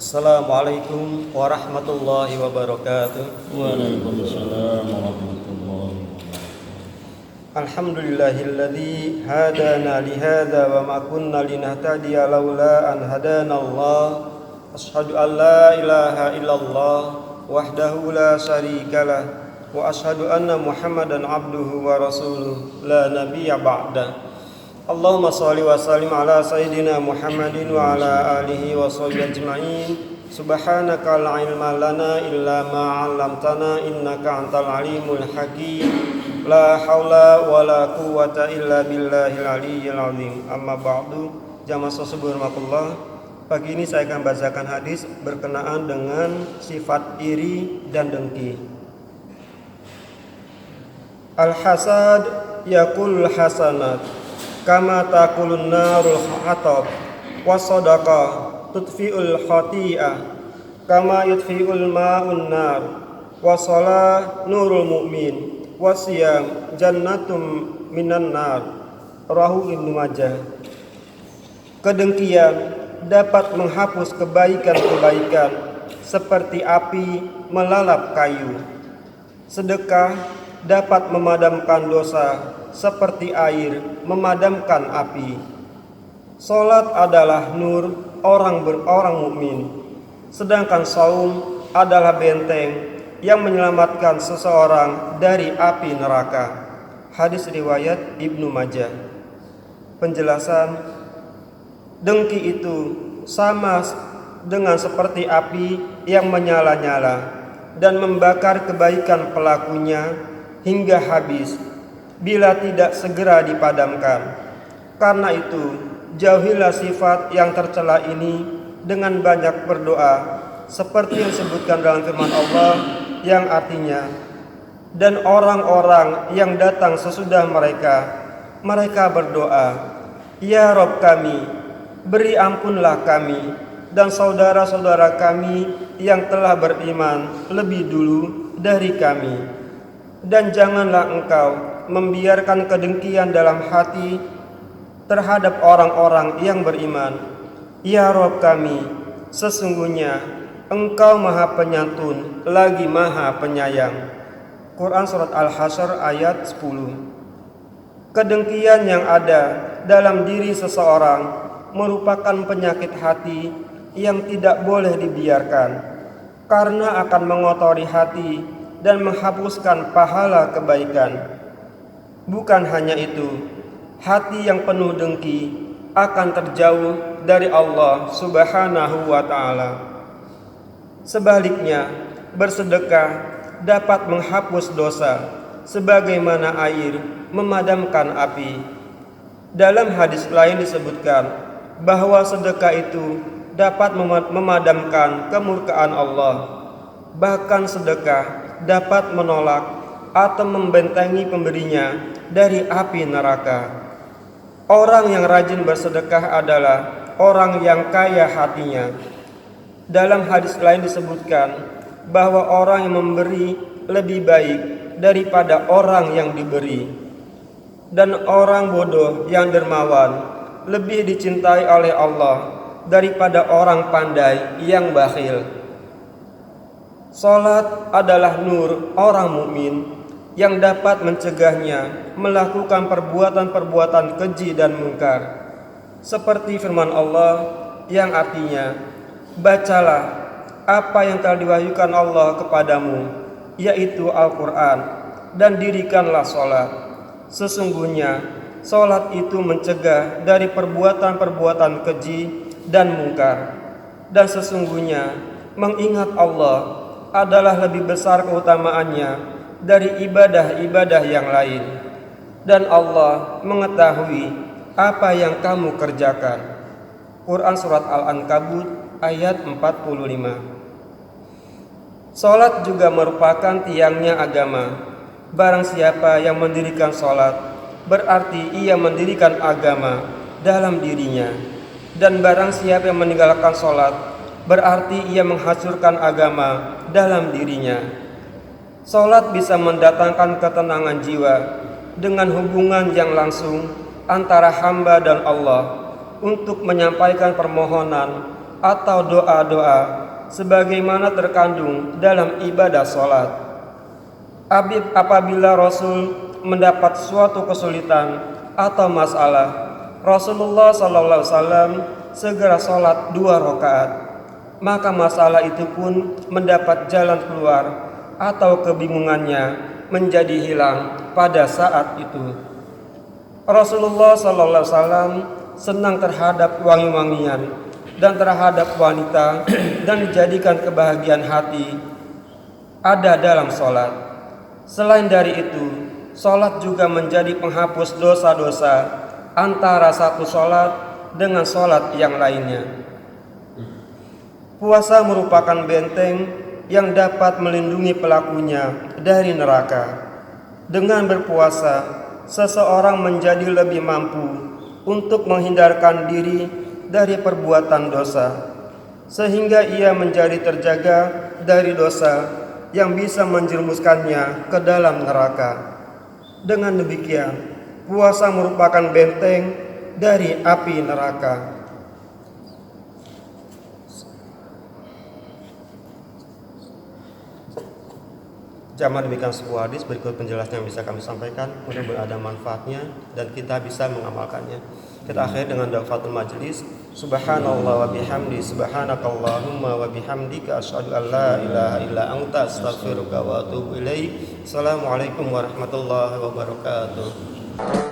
Assalamualaikum warahmatullahi wabarakatuh. Waalaikumsalam warahmatullahi wabarakatuh. Alhamdulillahilladzi hadana lihadza wa ma kunna linahtadiya laula an hadana Allah. Asyhadu an la ilaha illallah wahdahu la syarikalah wa asyhadu anna Muhammadan abduhu wa rasuluh la nabiyya ba'da. Allahumma shalli wa sallim ala sayyidina Muhammadin wa ala alihi wa sahbihi ajma'in. Subhanaka la ilma lana illa ma 'allamtana innaka antal alimul hakim. La haula wa la quwwata illa billahil aliyyil azim. Amma ba'du. Jamaah subhanallahi. Pagi ini saya akan bacakan hadis berkenaan dengan sifat iri dan dengki. Al-hasad yakul hasanat kama takulun narul hatab wasodaka tutfi'ul khati'ah kama yutfi'ul ma'un nar wasolah nurul mu'min wasiyam jannatum minan nar. Rawahu Ibnu Majah. Kedengkian dapat menghapus kebaikan-kebaikan seperti api melalap kayu. Sedekah dapat memadamkan dosa seperti air memadamkan api. Salat adalah nur orang mukmin, sedangkan saum adalah benteng yang menyelamatkan seseorang dari api neraka. Hadis riwayat Ibnu Majah. Penjelasan: dengki itu sama dengan seperti api yang menyala-nyala dan membakar kebaikan pelakunya hingga habis bila tidak segera dipadamkan. Karena itu, jauhilah sifat yang tercela ini dengan banyak berdoa, seperti yang disebutkan dalam firman Allah yang artinya, dan orang-orang yang datang sesudah mereka berdoa, Ya Rabb kami, beri ampunlah kami dan saudara-saudara kami yang telah beriman lebih dulu dari kami, dan janganlah Engkau membiarkan kedengkian dalam hati terhadap orang-orang yang beriman. Ya Rabb kami, sesungguhnya Engkau Maha Penyantun lagi Maha Penyayang. Quran Surat Al-Hasyr ayat 10. Kedengkian yang ada dalam diri seseorang merupakan penyakit hati yang tidak boleh dibiarkan, karena akan mengotori hati dan menghapuskan pahala kebaikan. Bukan hanya itu, hati yang penuh dengki akan terjauh dari Allah Subhanahu wa ta'ala. Sebaliknya, bersedekah dapat menghapus dosa sebagaimana air memadamkan api. Dalam hadis lain disebutkan bahwa sedekah itu dapat memadamkan kemurkaan Allah. Bahkan sedekah dapat menolak atau membentengi pemberinya dari api neraka. Orang yang rajin bersedekah adalah orang yang kaya hatinya. Dalam hadis lain disebutkan bahwa orang yang memberi lebih baik daripada orang yang diberi. Dan orang bodoh yang dermawan lebih dicintai oleh Allah daripada orang pandai yang bakhil. Salat adalah nur orang mukmin yang dapat mencegahnya melakukan perbuatan-perbuatan keji dan mungkar, seperti firman Allah yang artinya, bacalah apa yang telah diwahyukan Allah kepadamu, yaitu Al-Quran, dan dirikanlah salat. Sesungguhnya salat itu mencegah dari perbuatan-perbuatan keji dan mungkar, dan sesungguhnya mengingat Allah adalah lebih besar keutamaannya dari ibadah-ibadah yang lain, dan Allah mengetahui apa yang kamu kerjakan. Quran Surat Al-Ankabut ayat 45. Salat juga merupakan tiangnya agama. Barang siapa yang mendirikan salat, berarti ia mendirikan agama dalam dirinya. Dan barang siapa yang meninggalkan salat, berarti ia menghancurkan agama dalam dirinya. Salat bisa mendatangkan ketenangan jiwa dengan hubungan yang langsung antara hamba dan Allah untuk menyampaikan permohonan atau doa-doa sebagaimana terkandung dalam ibadah sholat. Apabila Rasul mendapat suatu kesulitan atau masalah, Rasulullah SAW segera sholat 2 rakaat, maka masalah itu pun mendapat jalan keluar atau kebingungannya menjadi hilang pada saat itu. Rasulullah SAW senang terhadap wangi-wangian dan terhadap wanita dan dijadikan kebahagiaan hati ada dalam sholat. Selain dari itu, sholat juga menjadi penghapus dosa-dosa antara satu sholat dengan sholat yang lainnya. Puasa merupakan benteng yang dapat melindungi pelakunya dari neraka. Dengan berpuasa, seseorang menjadi lebih mampu untuk menghindarkan diri dari perbuatan dosa, sehingga ia menjadi terjaga dari dosa yang bisa menjerumuskannya ke dalam neraka. Dengan demikian, puasa merupakan benteng dari api neraka. Jamaah, demikian sebuah hadis. Berikut penjelasan yang bisa kami sampaikan, mudah-mudahan ada manfaatnya dan kita bisa mengamalkannya. Kita akhiri dengan doafatul majlis. Subhanallah wa bihamdi, subhanakallahumma wa bihamdika, asyhadu an la ilaha illa anta, astaghfiruka wa atubu ilaik. Assalamualaikum warahmatullahi wabarakatuh.